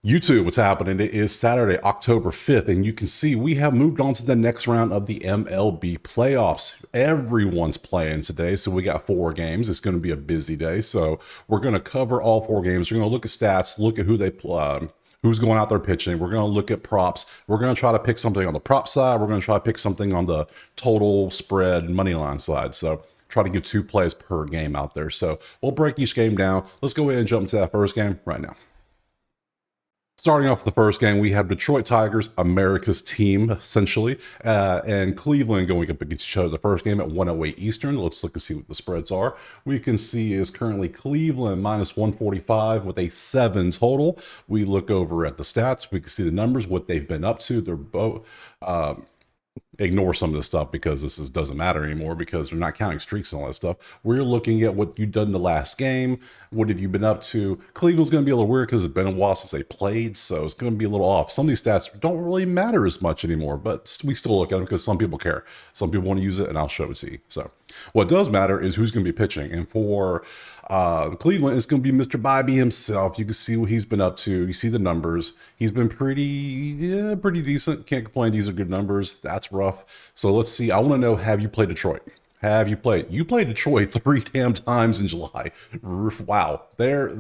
YouTube, what's happening? It is Saturday, October 5th, and you can see we have moved on to the next round of the MLB playoffs. Everyone's playing today, so we got 4 games. It's going to be a busy day, so we're going to cover all 4 games. We're going to look at stats, look at who they play, who's going out there pitching. We're going to look at props. We're going to try to pick something on the prop side. We're going to try to pick something on the total spread money line side. So try to get 2 plays per game out there. So we'll break each game down. Let's go ahead and jump into that first game right now. Starting off with the first game, we have Detroit Tigers, America's team, essentially, and Cleveland going up against each other. The first game at 1:08 Eastern. Let's look and see what the spreads are. We can see is currently Cleveland minus 145 with a 7 total. We look over at the stats. We can see the numbers, what they've been up to. They're both... ignore some of this stuff because this doesn't matter anymore because they're not counting streaks and all that stuff. We're looking at what you've done in the last game. What have you been up to? Cleveland's going to be a little weird because it's been a while since they played, so it's going to be a little off. Some of these stats don't really matter as much anymore, but we still look at them because some people care. Some people want to use it, and I'll show it to you. So what does matter is who's going to be pitching. And for Cleveland, it's going to be Mr. Bobby himself. You can see what he's been up to. You see the numbers. He's been pretty decent. Can't complain. These are good numbers. That's rough. So let's see. I want to know, have you played Detroit? Have you played? You played Detroit 3 damn times in July. Wow. There.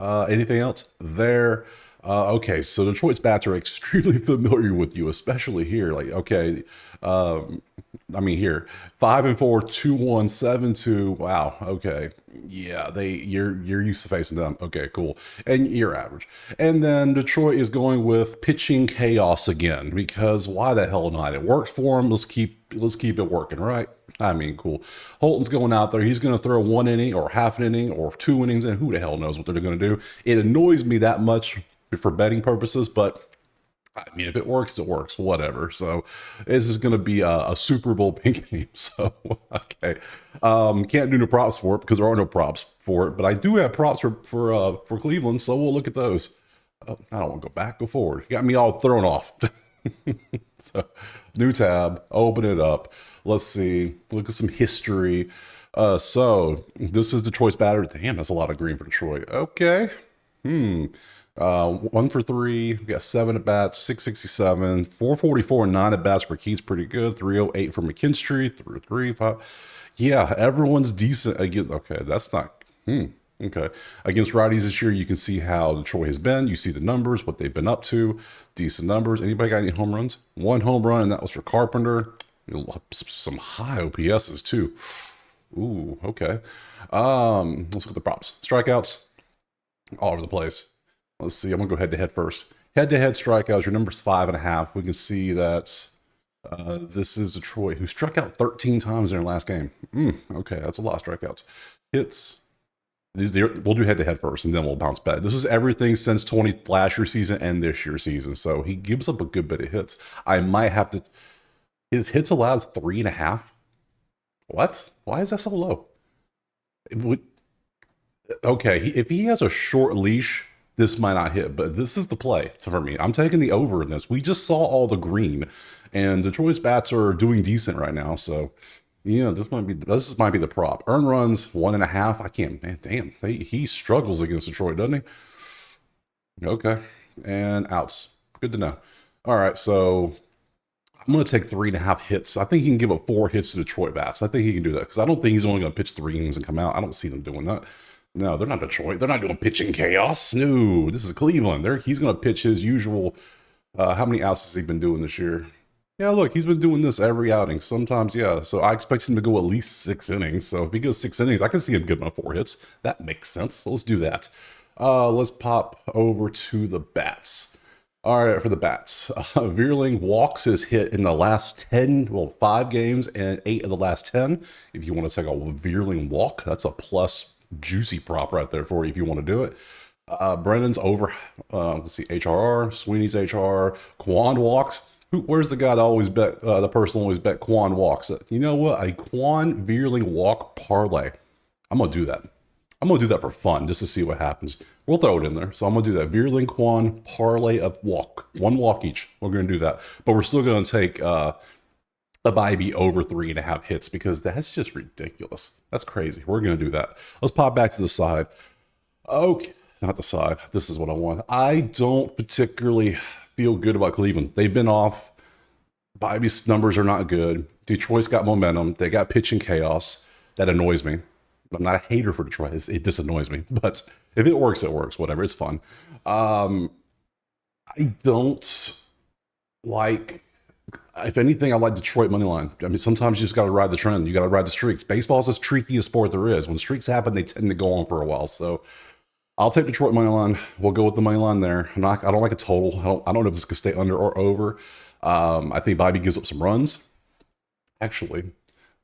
Anything else? There. Okay, so Detroit's bats are extremely familiar with you, especially here. Like, okay, I mean here, 5-4, 2-1, 7-2. Wow. Okay, yeah, you're used to facing them. Okay, cool, and you're average. And then Detroit is going with pitching chaos again because why the hell not? It worked for him. Let's keep it working, right? I mean, cool. Holton's going out there. He's going to throw 1 inning or half an inning or 2 innings, and who the hell knows what they're going to do? It annoys me that much for betting purposes, but I mean, if it works, it works, whatever. So this is going to be a Super Bowl pink game. So, okay. Can't do no props for it because there are no props for it, but I do have props for Cleveland. So we'll look at those. I don't want to go back, go forward. You got me all thrown off. So new tab, open it up. Let's see, look at some history. So this is Detroit's batter. Damn, that's a lot of green for Detroit. Okay. 1 for 3. We got 7 at bats, 667, 444, and 9 at bats for Keats. Pretty good. 308 for McKinstry. 3 5. Yeah, everyone's decent again. Okay, that's not. Okay. Against righties this year, you can see how Detroit has been. You see the numbers, what they've been up to. Decent numbers. Anybody got any home runs? 1 home run, and that was for Carpenter. Some high OPSs too. Ooh, okay. Let's look at the props. Strikeouts all over the place. Let's see. I'm gonna go head to head first. Head to head strikeouts. Your number's 5.5. We can see that this is Detroit, who struck out 13 times in their last game. Okay, that's a lot of strikeouts. Hits. We'll do head to head first, and then we'll bounce back. This is everything since last year's season and this year's season. So he gives up a good bit of hits. I might have to. His hits allowed 3.5. What? Why is that so low? Okay, if he has a short leash, this might not hit, but this is the play for me. I'm taking the over in this. We just saw all the green, and Detroit's bats are doing decent right now. So, yeah, this might be the prop. Earn runs 1.5. I can't. Man, damn, he struggles against Detroit, doesn't he? Okay, and outs. Good to know. All right, so I'm going to take 3.5 hits. I think he can give up 4 hits to Detroit bats. I think he can do that because I don't think he's only going to pitch 3 innings and come out. I don't see them doing that. No, they're not Detroit. They're not doing pitching chaos. No, this is Cleveland. He's going to pitch his usual. How many outs has he been doing this year? Yeah, look, he's been doing this every outing. Sometimes, yeah. So I expect him to go at least 6 innings. So if he goes 6 innings, I can see him getting 4 hits. That makes sense. So let's do that. Let's pop over to the bats. All right, for the bats, Vierling walks his hit in the last 5 games and 8 of the last 10. If you want to take a Vierling walk, that's a plus juicy prop right there for you if you want to do it. Brennan's over. Let's see, HRR, Sweeney's HR, Quan walks. Where's the guy that always bet? The person always bet Quan walks. You know what? A Quan Vierling walk parlay. I'm gonna do that. I'm gonna do that for fun, just to see what happens. We'll throw it in there. So I'm gonna do that. Vierling Quan parlay of walk, 1 walk each. We're gonna do that, but we're still gonna take a Bibee over 3.5 hits because that's just ridiculous. That's crazy. We're gonna do that. Let's pop back to the side. Okay, not the side. This is what I want. I don't particularly feel good about Cleveland. They've been off. Bobby's numbers are not good. Detroit's got momentum. They got pitching chaos. That annoys me. I'm not a hater for Detroit. It just annoys me. But if it works, it works. Whatever. It's fun. I don't like, if anything, I like Detroit money line. I mean, sometimes you just got to ride the trend. You got to ride the streaks. Baseball's the streakiest sport there is. When streaks happen, they tend to go on for a while. So I'll take Detroit money line. We'll go with the money line there. I don't like a total. I don't know if this could stay under or over. I think Bobby gives up some runs. Actually,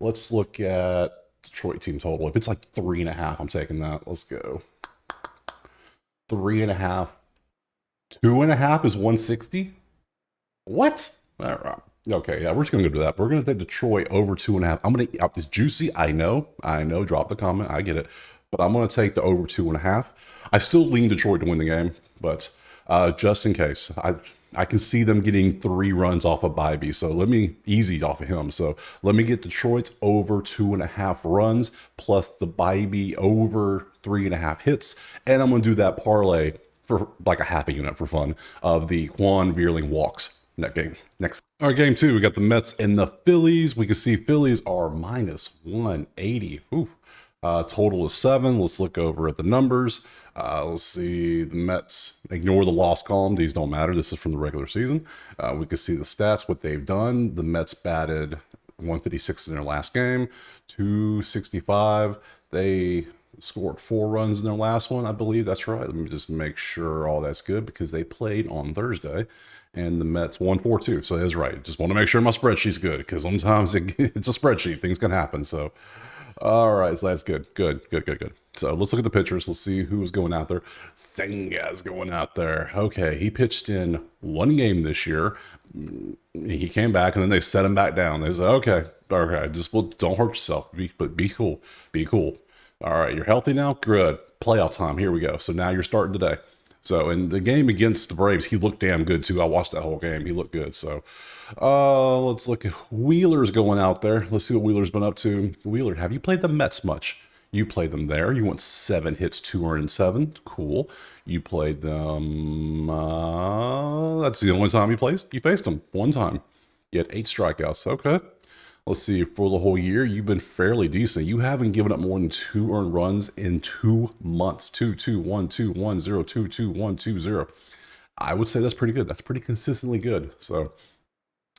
let's look at Detroit team total. If it's like 3.5, I'm taking that. Let's go. 3.5. 2.5 is 160. What? All right. Okay, yeah, we're just gonna go to that. We're gonna take Detroit over 2.5. I'm gonna. It's juicy. I know. Drop the comment. I get it. But I'm gonna take the over 2.5. I still lean Detroit to win the game, but just in case, I can see them getting 3 runs off of Bybee. So let me easy off of him. So let me get Detroit over 2.5 runs plus the Bybee over 3.5 hits, and I'm gonna do that parlay for like a half a unit for fun of the Juan Vierling walks in that game. Next. All right, game 2, we got the Mets and the Phillies. We can see Phillies are minus 180. Ooh. Total is 7. Let's look over at the numbers. Let's see the Mets. Ignore the loss column. These don't matter. This is from the regular season. We can see the stats, what they've done. The Mets batted 156 in their last game, 265. They scored 4 runs in their last one, I believe. That's right. Let me just make sure all that's good because they played on Thursday. And the Mets 142. So it is right. Just want to make sure my spreadsheet's good because sometimes it's a spreadsheet. Things can happen. So, all right. So that's good. Good. So let's look at the pitchers. Let's see who was going out there. Senga's going out there. Okay. He pitched in 1 game this year. He came back and then they set him back down. They said, okay, just don't hurt yourself. But be cool. Be cool. All right. You're healthy now? Good. Playoff time. Here we go. So now you're starting today. So in the game against the Braves, he looked damn good too. I watched that whole game. He looked good. So let's look at Wheeler's going out there. Let's see what Wheeler's been up to. Wheeler, have you played them Mets much? You played them there. You went 7 hits, 207. Cool. You played them. That's the only time you faced them. 1 time. You had 8 strikeouts. Okay. Let's see, for the whole year, you've been fairly decent. You haven't given up more than 2 earned runs in 2 months. 2-2-1-2-1-0, 2-2-1-2-0. I would say that's pretty good. That's pretty consistently good. So,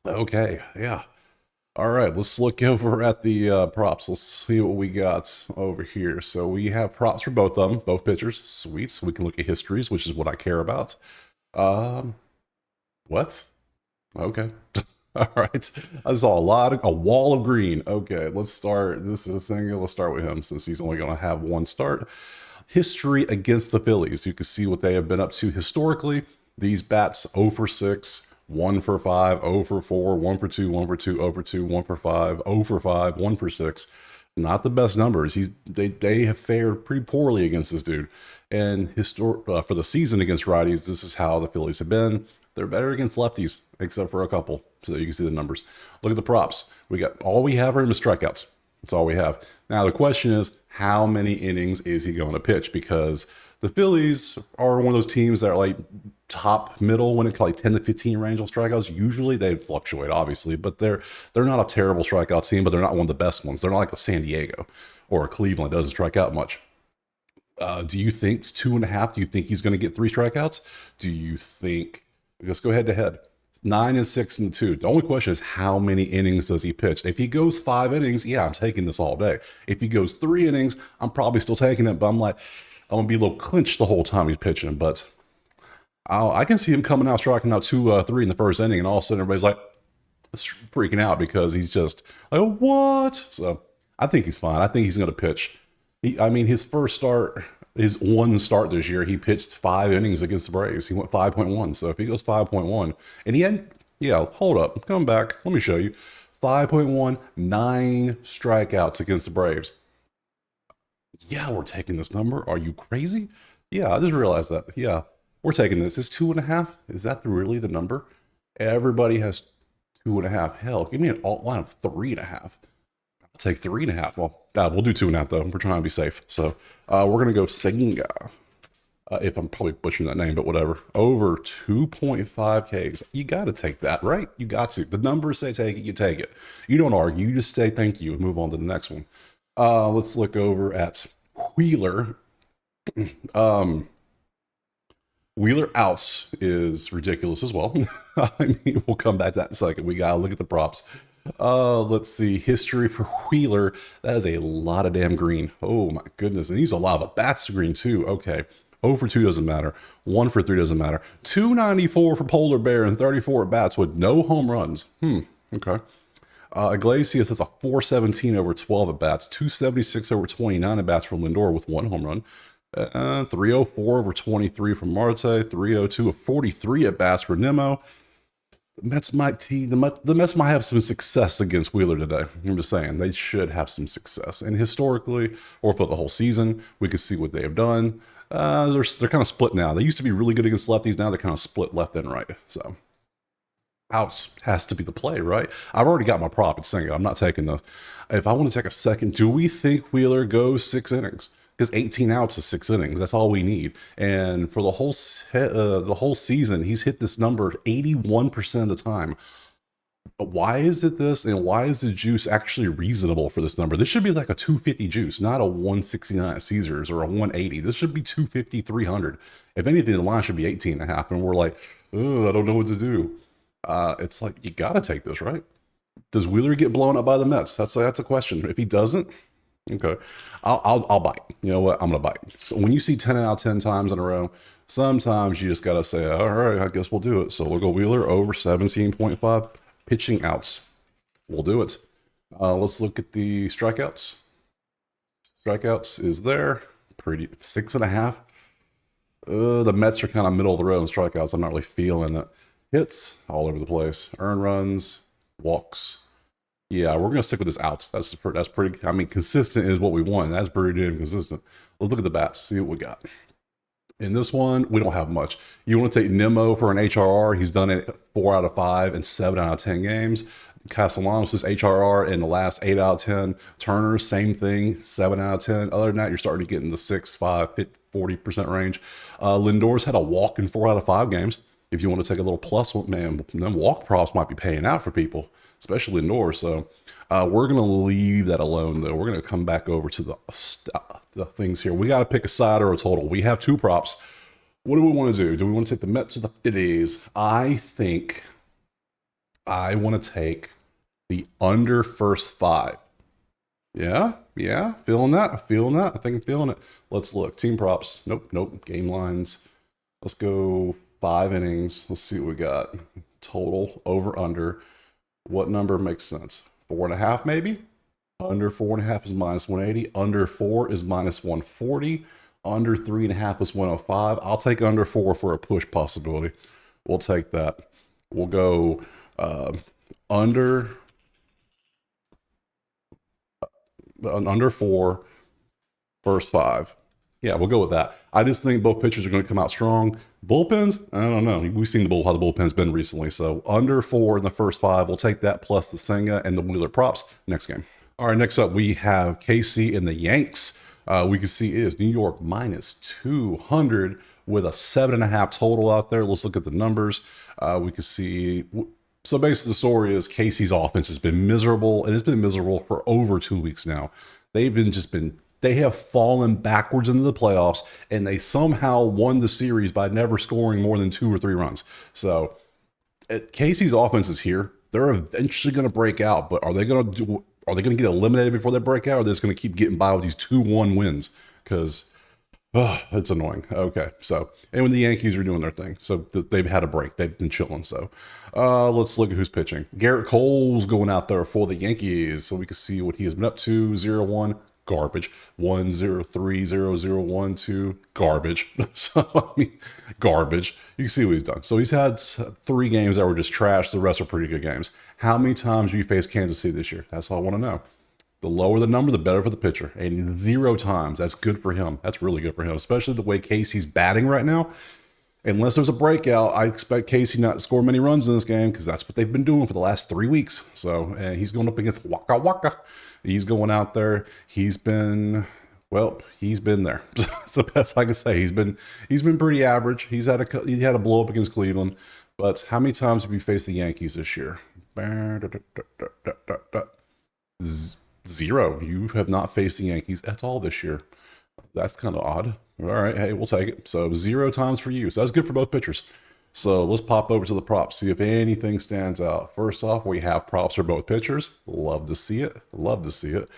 okay, yeah. All right, let's look over at the props. Let's see what we got over here. So we have props for both of them, both pitchers. Sweet. So we can look at histories, which is what I care about. What? Okay. All right. I saw a wall of green. Okay, let's start. This is a single. Let's start with him since he's only going to have 1 start. History against the Phillies. You can see what they have been up to historically. These bats 0 for 6, 1 for 5, 0 for 4, 1 for 2, 1 for 2, 0 for 2, 1 for 5, 0 for 5, 1 for 6. Not the best numbers. They have fared pretty poorly against this dude. And for the season against righties, this is how the Phillies have been. They're better against lefties, except for a couple. So you can see the numbers. Look at the props. All we have are him strikeouts. That's all we have. Now the question is, how many innings is he going to pitch? Because the Phillies are one of those teams that are like top middle when it's like 10 to 15 range on strikeouts. Usually they fluctuate, obviously, but they're not a terrible strikeout team, but they're not one of the best ones. They're not like a San Diego or a Cleveland that doesn't strike out much. Do you think it's 2.5? Do you think he's going to get 3 strikeouts? Do you think? Let's go head to head. 9 and 6 and 2. The only question is how many innings does he pitch? If he goes 5 innings, yeah, I'm taking this all day. If he goes 3 innings, I'm probably still taking it, but I'm going to be a little clinched the whole time he's pitching. But I can see him coming out, striking out 2, 3 in the first inning, and all of a sudden everybody's like freaking out because he's just like, what? So I think he's fine. I think he's going to pitch. His first start, his 1 start this year, he pitched 5 innings against the Braves. He went 5.1. So if he goes 5.1, and he had, hold up, come back. Let me show you. 5.1, 9 strikeouts against the Braves. Yeah, we're taking this number. Are you crazy? Yeah, I just realized that. Yeah, we're taking this. Is 2.5? Is that really the number? Everybody has 2.5. Hell, give me an alt line of 3.5. Take 3.5. Well, we'll do 2.5 though. We're trying to be safe. So we're gonna go Senga. if I'm probably butchering that name, but whatever. Over 2.5 Ks. You got to take that, right? You got to. The numbers say take it, you take it. You don't argue. You just say thank you and move on to the next one. Let's look over at Wheeler. Wheeler outs is ridiculous as well. I mean, we'll come back to that in a second. We got to look at the props. Let's see. History for Wheeler. That is a lot of damn green. Oh my goodness. And he's a lot of bats green too. Okay. 0 for 2 doesn't matter. 1 for 3 doesn't matter. 294 for Polar Bear and 34 at bats with no home runs. Okay. Iglesias has a 417 over 12 at bats. 276 over 29 at bats for Lindor with 1 home run. 304 over 23 from Marte. 302 of 43 at bats for Nimmo. The Mets might have some success against Wheeler today. I'm just saying they should have some success. And historically, or for the whole season, we can see what they have done. They're kind of split now. They used to be really good against lefties. Now they're kind of split left and right. So outs has to be the play, right? I've already got my prop at Senga. I'm not taking those. If I want to take a second, do we think Wheeler goes 6 innings? Because 18 outs is 6 innings. That's all we need. And for the whole season, he's hit this number 81% of the time. But why is it this? And why is the juice actually reasonable for this number? This should be like a 250 juice, not a 169 at Caesars or a 180. This should be 250, 300. If anything, the line should be 18 and a half. And we're like, oh, I don't know what to do. It's like, you got to take this, right? Does Wheeler get blown up by the Mets? That's a question. If he doesn't, okay, I'll bite. You know what? I'm gonna bite. So when you see 10 out of 10 times in a row, sometimes you just gotta say, all right, I guess we'll do it. So we'll go Wheeler over 17.5 pitching outs. We'll do it. Let's look at the strikeouts. Strikeouts is there. Pretty 6.5. The Mets are kind of middle of the road in strikeouts. I'm not really feeling it. Hits all over the place. Earned runs, walks. Yeah, we're gonna stick with this outs. That's pretty. I mean, consistent is what we want. That's pretty damn consistent. Let's look at the bats. See what we got. In this one, we don't have much. You want to take Nimmo for an HRR? He's done it 4 out of 5 and 7 out of 10 games. Castellanos' HRR in the last 8 out of 10. Turner, same thing, 7 out of 10. Other than that, you're starting to get in the 6, 5, 40% range. Lindor's had a walk in 4 out of 5 games. If you want to take a little plus, man, them walk props might be paying out for people, especially Lindor. So we're going to leave that alone, though. We're going to come back over to the things here. We got to pick a side or a total. We have 2 props. What do we want to do? Do we want to take the Mets or the Phillies? I think I want to take the under first 5. Yeah, feeling that. I think I'm feeling it. Let's look. Team props. Nope. Game lines. Let's go 5 innings. Let's see what we got. Total, over, under. What number makes sense? 4.5 maybe? Under 4.5 is minus 180. Under 4 is minus 140. Under 3.5 is 105. I'll take under 4 for a push possibility. We'll take that. We'll go under 4, first 5. Yeah, we'll go with that. I just think both pitchers are going to come out strong. Bullpens, I don't know. We've seen how the bullpen's been recently. So under 4 in the first 5. We'll take that plus the Senga and the Wheeler props next game. All right, next up we have KC and the Yanks. We can see is New York minus 200 with a 7.5 total out there. Let's look at the numbers. We can see. So basically the story is KC's offense has been miserable, and it's been miserable for over 2 weeks now. They have fallen backwards into the playoffs, and they somehow won the series by never scoring more than 2 or 3 runs. So KC's offense is here. They're eventually going to break out, but are they going to get eliminated before they break out, or are they just going to keep getting by with these 2-1 wins? Because it's annoying. Okay, so and when the Yankees are doing their thing, so they've had a break. They've been chilling. So let's look at who's pitching. Garrett Cole's going out there for the Yankees, so we can see what he has been up to. 0-1. Garbage. 1-0-3, 0-0-1-2, garbage. So I mean, garbage. You can see what he's done. So he's had 3 games that were just trash. The rest are pretty good games. How many times have you faced Kansas City this year? That's all I want to know. The lower the number, the better for the pitcher. And 0 times. That's good for him. That's really good for him, especially the way Casey's batting right now. Unless there's a breakout, I expect Casey not to score many runs in this game because that's what they've been doing for the last 3 weeks. So he's going up against Waka Waka. He's going out there. He's been Well, he's been there. That's the best I can say. He's been pretty average. He had a blow up against Cleveland, but how many times have you faced the Yankees this year? Zero. You have not faced the Yankees at all this year. That's kind of odd. All right, hey, we'll take it. So 0 times for you. So that's good for both pitchers. So let's pop over to the props, see if anything stands out. First off, we have props for both pitchers. Love to see it. Love to see it.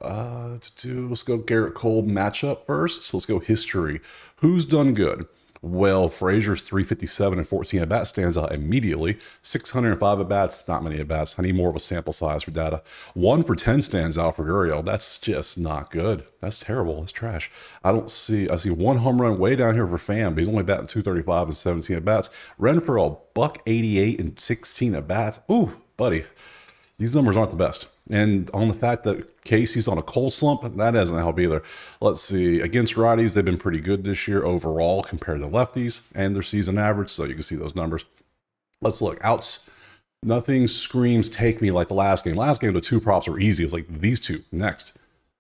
Let's go Garrett Cole matchup first. Let's go history. Who's done good? Well, Frazier's 357 and 14 at bats stands out immediately. 605 at bats, not many at bats. I need more of a sample size for data. 1 for 10 stands out for Gurriel. That's just not good. That's terrible. That's trash. I see 1 home run way down here for Pham, but he's only batting 235 and 17 at bats. Renfroe, $188 and 16 at bats. Ooh, buddy. These numbers aren't the best. And on the fact that Casey's on a cold slump, that doesn't help either. Let's see. Against righties, they've been pretty good this year overall compared to lefties and their season average, so you can see those numbers. Let's look. Outs. Nothing screams take me like the last game. Last game, the 2 props were easy. It's like these 2. Next.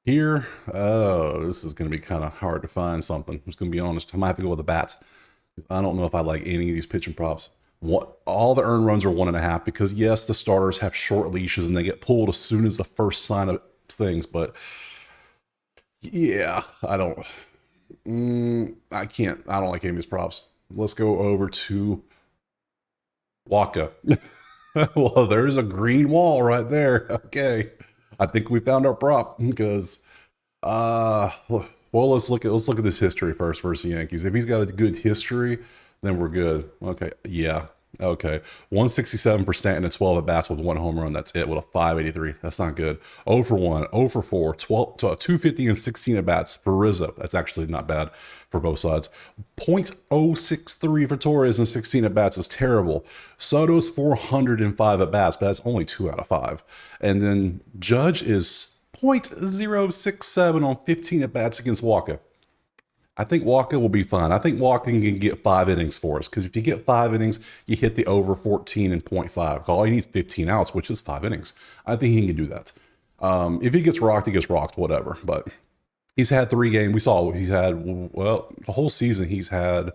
Here, this is going to be kind of hard to find something. I'm just going to be honest. I might have to go with the bats. I don't know if I like any of these pitching props. All the earned runs are 1.5 because yes, the starters have short leashes and they get pulled as soon as the first sign of things. But yeah, I don't like any of these props. Let's go over to Waka. Well, there's a green wall right there. Okay, I think we found our prop because well, let's look at this history first versus the Yankees. If he's got a good history, then we're good. Okay, yeah. Okay. 167 per Stanton and 12 at bats with 1 home run. That's it with a 583. That's not good. 0 for 1, 0 for 4, 250 and 16 at bats for Rizzo. That's actually not bad for both sides. 0.063 for Torres and 16 at bats is terrible. Soto's 405 at bats, but that's only 2 out of 5. And then Judge is 0.067 on 15 at bats against Walker. I think Walker will be fine. I think Walker can get 5 innings for us because if you get 5 innings, you hit the over 14 and 0.5. All he needs 15 outs, which is 5 innings. I think he can do that. If he gets rocked, whatever. But he's had 3 games. We saw he's had, well, the whole season he's had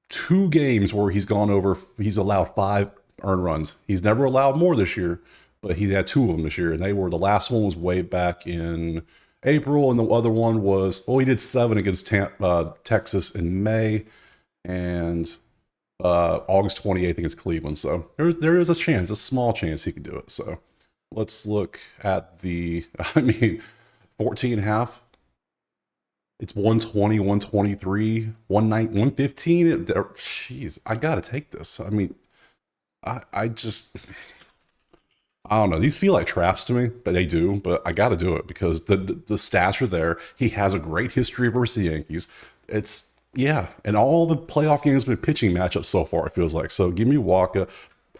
2 games where he's gone over, he's allowed 5 earned runs. He's never allowed more this year, but he had 2 of them this year. And the last one was way back in April, and the other one was, he did 7 against Texas in May, and August 28th against Cleveland. So there is a chance, a small chance he could do it. So let's look at 14.5. It's 120, 123, 115. Jeez, I got to take this. I don't know. These feel like traps to me, but they do. But I got to do it because the stats are there. He has a great history versus the Yankees. And all the playoff games have been pitching matchups so far, it feels like. So give me Walker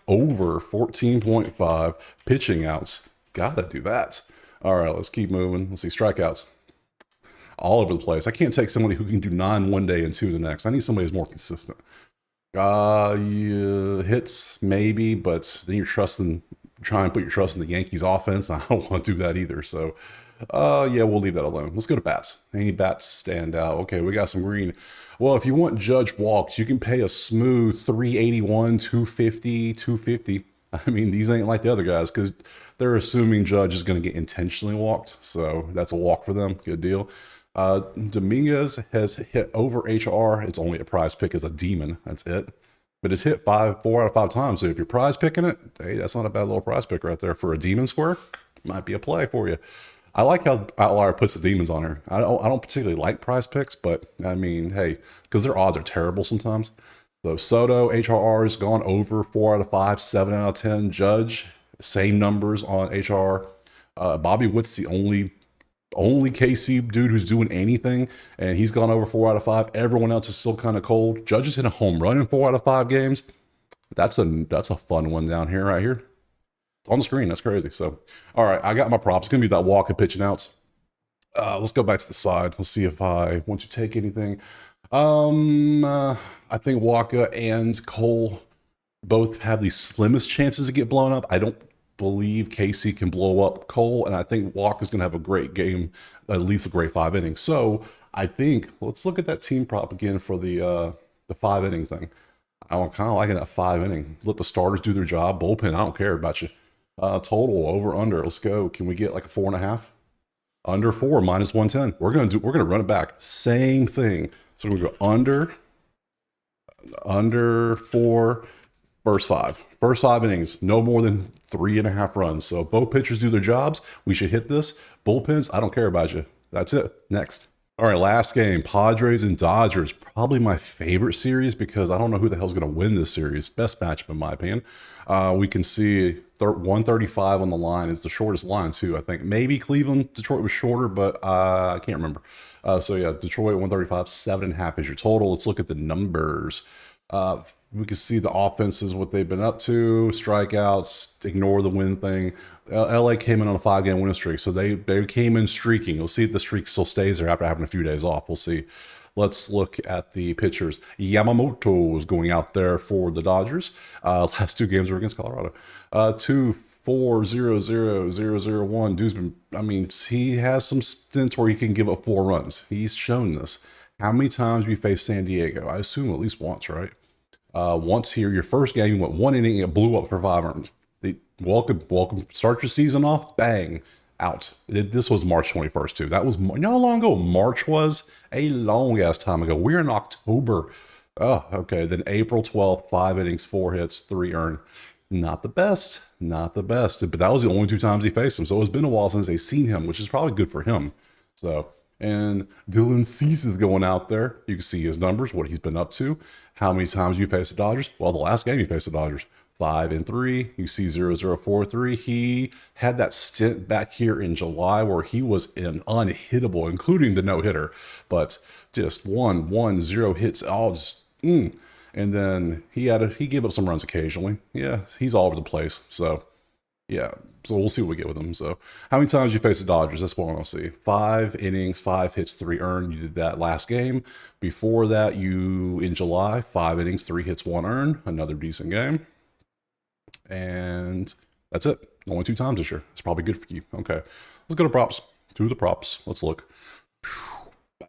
over 14.5 pitching outs. Got to do that. All right, let's keep moving. Let's see, strikeouts. All over the place. I can't take somebody who can do 9 one day and 2 the next. I need somebody who's more consistent. Hits, maybe, but then try and put your trust in the Yankees offense. I don't want to do that either. So, yeah, we'll leave that alone. Let's go to bats. Any bats stand out? Okay, we got some green. Well, if you want Judge walks, you can pay a smooth 381, 250, 250. I mean, these ain't like the other guys because they're assuming Judge is going to get intentionally walked. So that's a walk for them. Good deal. Dominguez has hit over HR. It's only a prize pick as a demon. That's it. But it's hit 4 out of 5 times. So if you're prize picking it, hey, that's not a bad little prize pick right there for a demon square. Might be a play for you. I like how Outlier puts the demons on her. I don't particularly like prize picks, but I mean, hey, because their odds are terrible sometimes. So Soto, HRR has gone over 4 out of 5, 7 out of 10. Judge, same numbers on HR. Bobby Witt's the only KC dude who's doing anything, and he's gone over 4 out of 5. Everyone else is still kind of cold. Judge has hit a home run in 4 out of 5 games. That's a fun one down here, right here. It's on the screen. That's crazy. So, all right, I got my props. It's gonna be that Walker pitching outs. Let's go back to the side. Let's see if I want to take anything. I think Walker and Cole both have the slimmest chances to get blown up. I don't believe Casey can blow up Cole, and I think Walker's going to have a great game, at least a great 5 innings. So I think let's look at that team prop again for the 5 inning thing. I'm kind of liking that 5 inning. Let the starters do their job. Bullpen, I don't care about you. Total over under. Let's go. Can we get like a 4.5? Under 4 minus 110. We're gonna run it back. Same thing. So we're gonna go under 4. First 5 innings, no more than 3.5 runs. So if both pitchers do their jobs, we should hit this. Bullpens, I don't care about you. That's it. Next. All right, last game, Padres and Dodgers. Probably my favorite series because I don't know who the hell's going to win this series. Best matchup in my opinion. We can see 135 on the line is the shortest line too. I think maybe Cleveland, Detroit was shorter, but I can't remember. So yeah, Detroit 135, 7.5 is your total. Let's look at the numbers. We can see the offenses, what they've been up to, strikeouts, ignore the win thing. LA came in on a 5-game winning streak, so they came in streaking. We'll see if the streak still stays there after having a few days off. We'll see. Let's look at the pitchers. Yamamoto is going out there for the Dodgers. Last 2 games were against Colorado. 2, 4, 0, 0, 0, 0, 1. Dude's been, I mean, he has some stints where he can give up 4 runs. He's shown this. How many times we faced San Diego? I assume at least once, right? Once here, your first game, you went 1 inning, it blew up for 5 runs. Welcome. Start your season off, bang, out. This was March 21st too. That was, you know how long ago March was? A long ass time ago. We're in October. Oh, okay. Then April 12th, 5 innings, 4 hits, 3 earned. Not the best, but that was the only 2 times he faced him. So it's been a while since they've seen him, which is probably good for him. So, and Dylan Cease is going out there. You can see his numbers, what he's been up to. How many times you faced the Dodgers? Well, the last game you faced the Dodgers, 5-3. You see 0-0-4-3. He had that stint back here in July where he was an unhittable, including the no-hitter, but just 1-1-0 hits, all just and then he gave up some runs occasionally. Yeah, he's all over the place. So yeah, so we'll see what we get with him. So how many times you face the Dodgers? That's what I want to see. 5 innings, 5 hits, 3 earned. You did that last game. Before that, you in July, 5 innings, 3 hits, 1 earned. Another decent game. And that's it. Only 2 times this year. It's probably good for you. Okay, let's go to props. To the props. Let's look.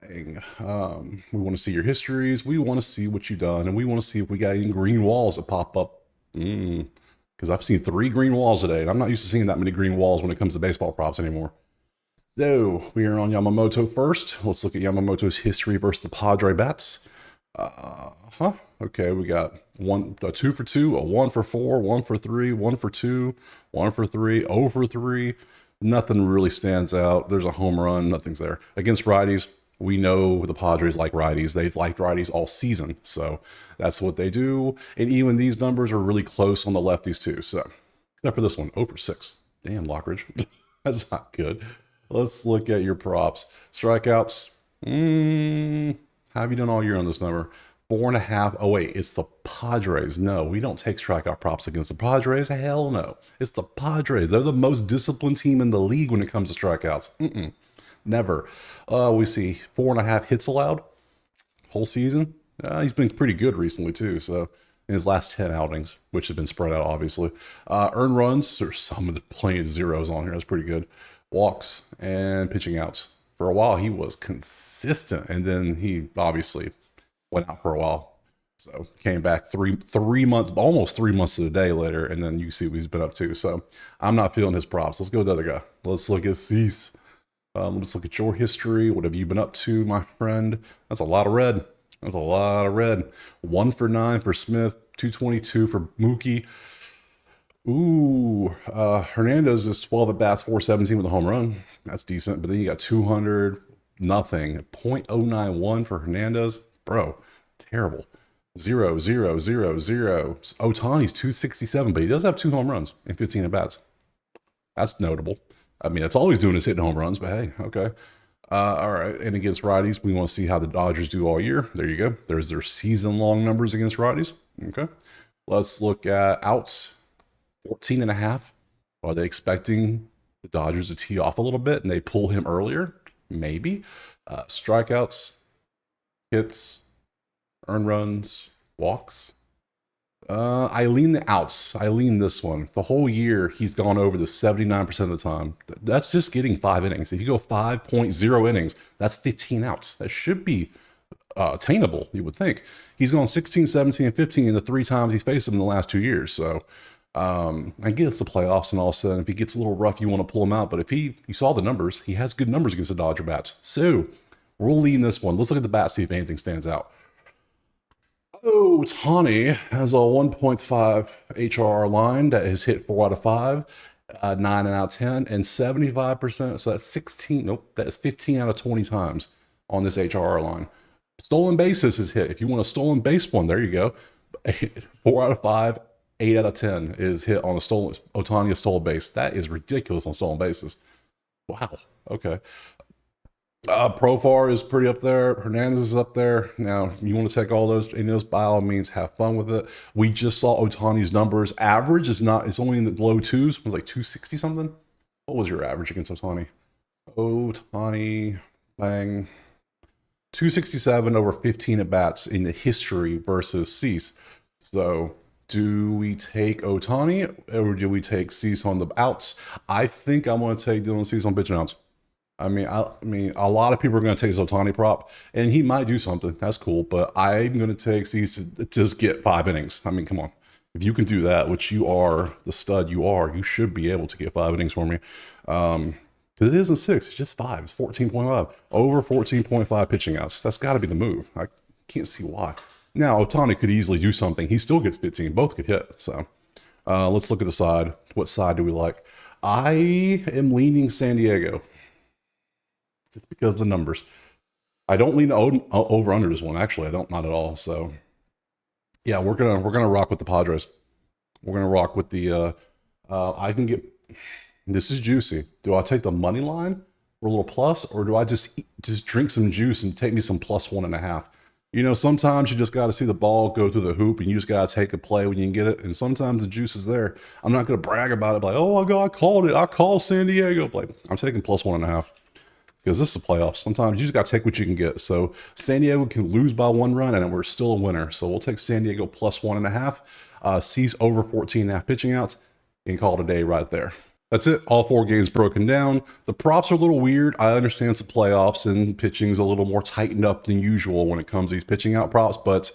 Bang. We want to see your histories. We want to see what you've done, and we want to see if we got any green walls that pop up. Because I've seen 3 green walls today, and I'm not used to seeing that many green walls when it comes to baseball props anymore. So we are on Yamamoto first. Let's look at Yamamoto's history versus the Padre bats. Okay, we got a 2 for 2, a 1 for 4, 1 for 3, 1 for 2, 1 for 3, 0 for 3. Nothing really stands out. There's a home run. Nothing's there. Against righties, we know the Padres like righties. They've liked righties all season. So that's what they do. And even these numbers are really close on the lefties too. So except for this one, 0 for 6. Damn, Lockridge. That's not good. Let's look at your props. Strikeouts. How have you done all year on this number? 4.5. Oh wait, it's the Padres. No, we don't take strikeout props against the Padres. Hell no. It's the Padres. They're the most disciplined team in the league when it comes to strikeouts. Never. We see 4.5 hits allowed whole season. He's been pretty good recently too. So in his last 10 outings, which have been spread out obviously. Earned runs, there's some of the plain zeros on here. That's pretty good. Walks and pitching outs. For a while he was consistent, and then he obviously went out for a while. So came back three months, almost 3 months to the day later, and then you see what he's been up to. So I'm not feeling his props. Let's go with the other guy. Let's look at Cease. Let's look at your history. What have you been up to, my friend? That's a lot of red. That's a lot of red. 1 for 9 for Smith, 222 for Mookie. Ooh, Hernandez is 12 at bats, 417 with a home run. That's decent. But then you got 200, nothing. 0.091 for Hernandez. Bro, terrible. 0, 0, 0, 0. Ohtani's 267, but he does have 2 home runs and 15 at bats. That's notable. I mean, that's all he's doing is hitting home runs, but hey, okay. All right, and against righties, we want to see how the Dodgers do all year. There you go. There's their season-long numbers against righties. Okay. Let's look at outs. 14.5. Are they expecting the Dodgers to tee off a little bit and they pull him earlier? Maybe. Strikeouts, hits, earned runs, walks. I lean the outs. I lean this one. The whole year, he's gone over the 79% of the time. That's just getting 5 innings. If you go 5.0 innings, that's 15 outs. That should be attainable, you would think. He's gone 16, 17, and 15 in the 3 times he's faced him in the last 2 years. So I get it's the playoffs, and all of a sudden, if he gets a little rough, you want to pull him out. But if you saw the numbers, he has good numbers against the Dodger bats. So we'll lean this one. Let's look at the bat, see if anything stands out. Oh, Ohtani has a 1.5 HRR line that has hit 4 out of 5, 9 out of 10, and 75%. So that's 16. Nope, that is 15 out of 20 times on this HRR line. Stolen bases is hit. If you want a stolen base one, there you go. 4 out of 5, 8 out of 10 is hit on a stolen Ohtani a stolen base. That is ridiculous on stolen bases. Wow. Okay. Profar is pretty up there. Hernandez is up there. Now, you want to take all those, and those by all means, have fun with it. We just saw Ohtani's numbers. Average is not, it's only in the low twos. It was like 260 something. What was your average against Ohtani? Ohtani, bang. 267 over 15 at bats in the history versus Cease. So, do we take Ohtani or do we take Cease on the outs? I think I'm going to take Dylan Cease on pitching outs. I mean, a lot of people are going to take his Ohtani prop, and he might do something. That's cool, but I'm going to take Cease to just get 5 innings. I mean, come on. If you can do that, which you are the stud you are, you should be able to get 5 innings for me. Because it isn't 6, it's just 5. It's 14.5. Over 14.5 pitching outs. That's got to be the move. I can't see why. Now, Ohtani could easily do something. He still gets 15. Both could hit. So let's look at the side. What side do we like? I am leaning San Diego. Just because of the numbers. I don't lean over under this one. Actually, I don't, not at all. So yeah, we're gonna rock with the Padres. We're gonna rock with the I can get, this is juicy. Do I take the money line for a little plus, or do I just drink some juice and take me some plus 1.5? You know, sometimes you just got to see the ball go through the hoop, and you just got to take a play when you can get it. And sometimes the juice is there. I'm not going to brag about it, like, oh my God, I called it. I called San Diego. Like, I'm taking plus 1.5. Because this is the playoffs. Sometimes you just got to take what you can get. So San Diego can lose by 1 run, and we're still a winner. So we'll take San Diego plus 1.5. Cease over 14.5 pitching outs, and call it a day right there. That's it. All 4 games broken down. The props are a little weird. I understand it's the playoffs, and pitching's a little more tightened up than usual when it comes to these pitching out props. But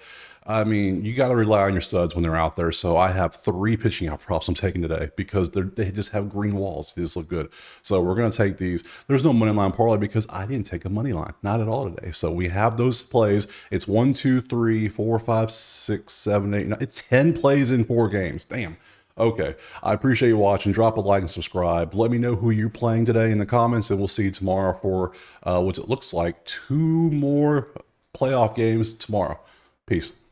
I mean, you got to rely on your studs when they're out there. So I have 3 pitching out props I'm taking today because they just have green walls. They just look good. So we're going to take these. There's no money line parlay because I didn't take a money line. Not at all today. So we have those plays. It's 1, 2, 3, 4, 5, 6, 7, 8, 9. It's 10 plays in 4 games. Damn. Okay. I appreciate you watching. Drop a like and subscribe. Let me know who you're playing today in the comments, and we'll see you tomorrow for what it looks like 2 more playoff games tomorrow. Peace.